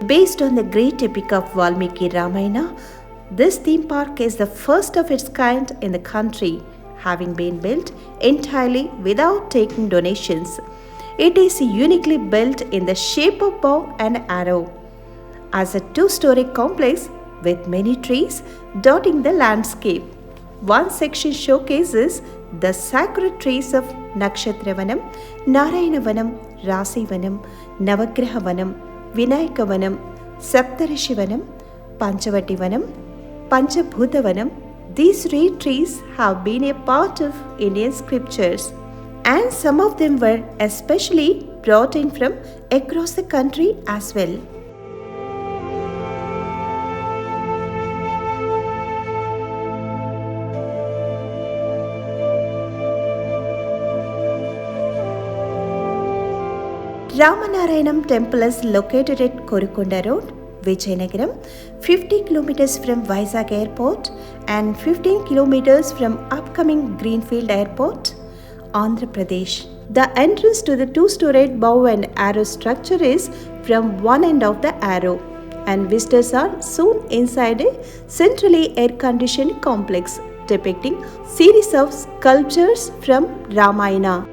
Based on the great epic of Valmiki Ramayana, this theme park is the first of its kind in the country, having been built entirely without taking donations. It is uniquely built in the shape of bow and arrow. As a two-story complex with many trees dotting the landscape. One section showcases the sacred trees of Nakshatravanam, Narayanavanam, Rasivanam, Navagrahavanam, Vinayakavanam, Saptarishivanam, Panchavativanam, Panchabhutavanam. These three trees have been a part of Indian scriptures, and some of them were especially brought in from across the country as well. Ramanarayanam temple is located at Korukonda Road, Vijayanagaram, 50 kilometers from Vizag Airport and 15 kilometers from upcoming Greenfield Airport, Andhra Pradesh. The entrance to the two-storied bow and arrow structure is from one end of the arrow, and visitors are soon inside a centrally air-conditioned complex depicting series of sculptures from Ramayana.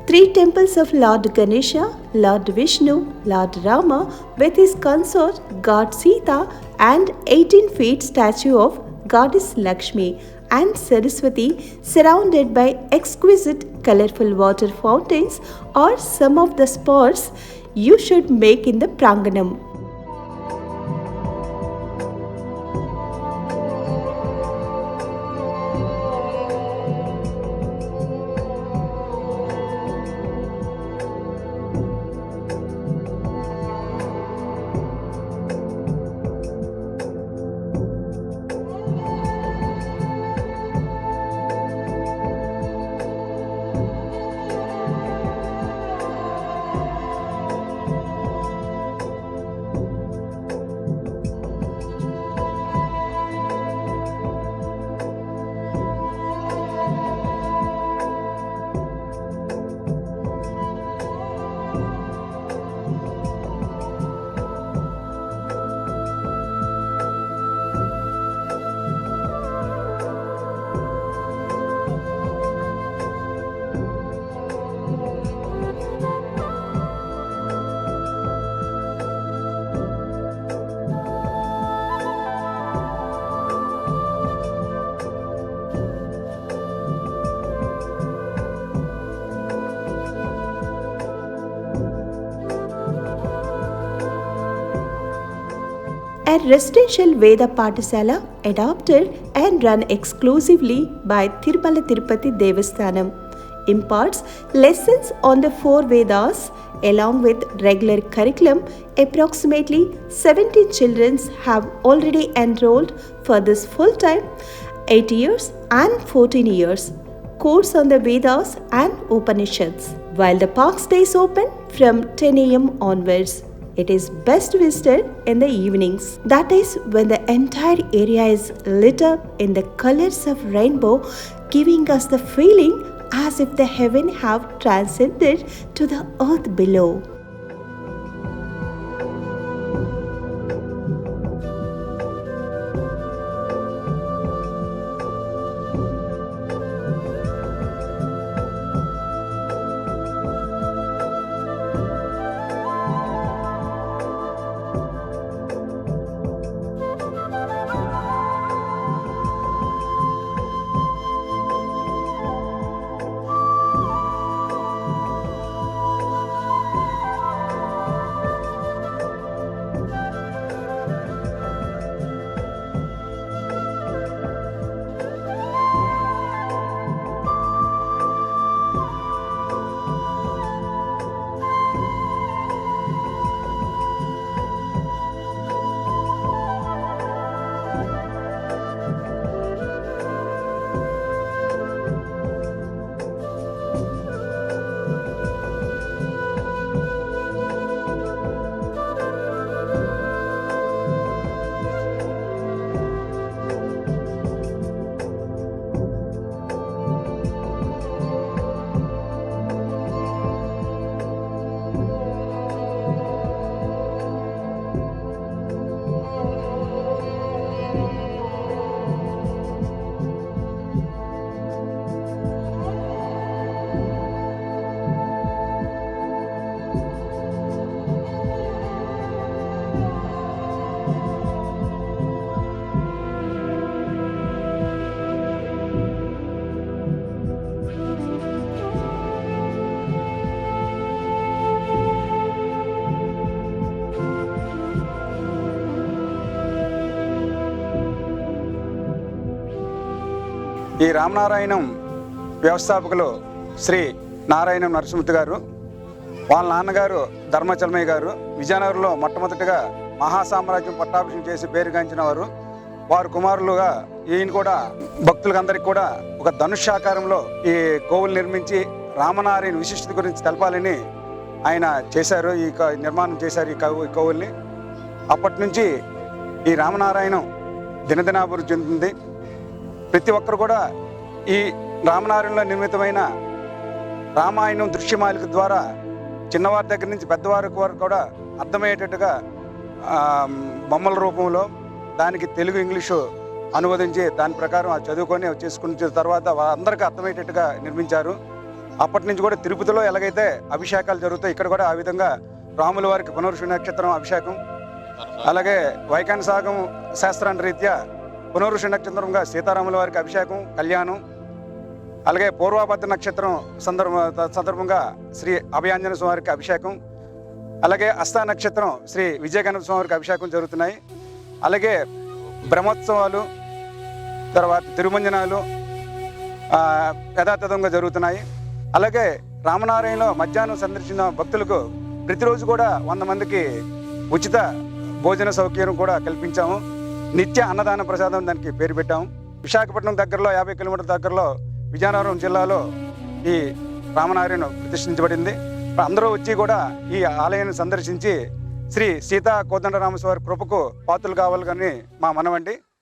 Three temples of Lord Ganesha, Lord Vishnu, Lord Rama with his consort God Sita and 18-feet statue of Goddess Lakshmi and Saraswati surrounded by exquisite colorful water fountains are some of the spots you should make in the Pranganam. A residential Veda Pathasala adopted and run exclusively by Tirumala Tirupati Devasthanam imparts lessons on the four Vedas along with regular curriculum. Approximately 17 children have already enrolled for this full-time 8 years and 14 years course on the Vedas and Upanishads, while the park stays open from 10 a.m. onwards. It is best visited in the evenings. That is when the entire area is lit up in the colors of rainbow, giving us the feeling as if the heaven have transcended to the earth below. ఈ రామనారాయణం వ్యవస్థాపకులు శ్రీ నారాయణం నరసింహమూర్తి గారు, వాళ్ళ నాన్నగారు ధర్మచలమయ్య గారు విజయనగరంలో మొట్టమొదటిగా మహాసామ్రాజ్యం పట్టాభిషేకం చేసి పేరుగాంచిన వారు. వారు కుమారులుగా ఈయన కూడా భక్తులందరికీ కూడా ఒక ధనుష్యాకారంలో ఈ కోవిలు నిర్మించి రామనారాయణ విశిష్టత గురించి తెలపాలని ఆయన చేశారు. ఈ నిర్మాణం చేశారు ఈ కోవిల్ని. అప్పటి నుంచి ఈ రామనారాయణం దినదినాభివృద్ధి చెందుతుంది. ప్రతి ఒక్కరు కూడా ఈ రామనారాయణలో నిర్మితమైన రామాయణం దృశ్యమాలిక ద్వారా చిన్నవారి దగ్గర నుంచి పెద్దవారి వరకు కూడా అర్థమయ్యేటట్టుగా బొమ్మల రూపంలో దానికి తెలుగు ఇంగ్లీషు అనువదించి దాని ప్రకారం చదువుకొని చేసుకున్న తర్వాత అందరికీ అర్థమయ్యేటట్టుగా నిర్మించారు. అప్పటి నుంచి కూడా తిరుపతిలో ఎలాగైతే అభిషేకాలు జరుగుతాయి, ఇక్కడ కూడా ఆ విధంగా రాముల వారికి పునర్వసు నక్షత్రం అభిషేకం, అలాగే వైఖాన సాగం శాస్త్రాన్ని రీత్యా పునర్వసు నక్షత్రంగా సీతారాముల వారికి అభిషేకం, కళ్యాణం, అలాగే పూర్వభద్ర నక్షత్రం సందర్భంగా శ్రీ అభయాంజన స్వామివారికి అభిషేకం, అలాగే హస్త నక్షత్రం శ్రీ విజయగణప స్వామివారికి అభిషేకం జరుగుతున్నాయి. అలాగే బ్రహ్మోత్సవాలు, తర్వాత తిరుమంజనాలు యథాతథంగా జరుగుతున్నాయి. అలాగే రామనారాయణలో మధ్యాహ్నం సందర్శించిన భక్తులకు ప్రతిరోజు కూడా 100 మందికి ఉచిత భోజన సౌకర్యం కూడా కల్పించాము. నిత్య అన్నదాన ప్రసాదం దానికి పేరు పెట్టాము. విశాఖపట్నం దగ్గరలో 50 కిలోమీటర్ల దగ్గరలో విజయనగరం జిల్లాలో ఈ రామనారాయణ ప్రతిష్ఠించబడింది. అందరూ వచ్చి కూడా ఈ ఆలయాన్ని సందర్శించి శ్రీ సీతా కోదండరామస్వామి కృపకు పాత్రలు కావాలని మా మనవండి.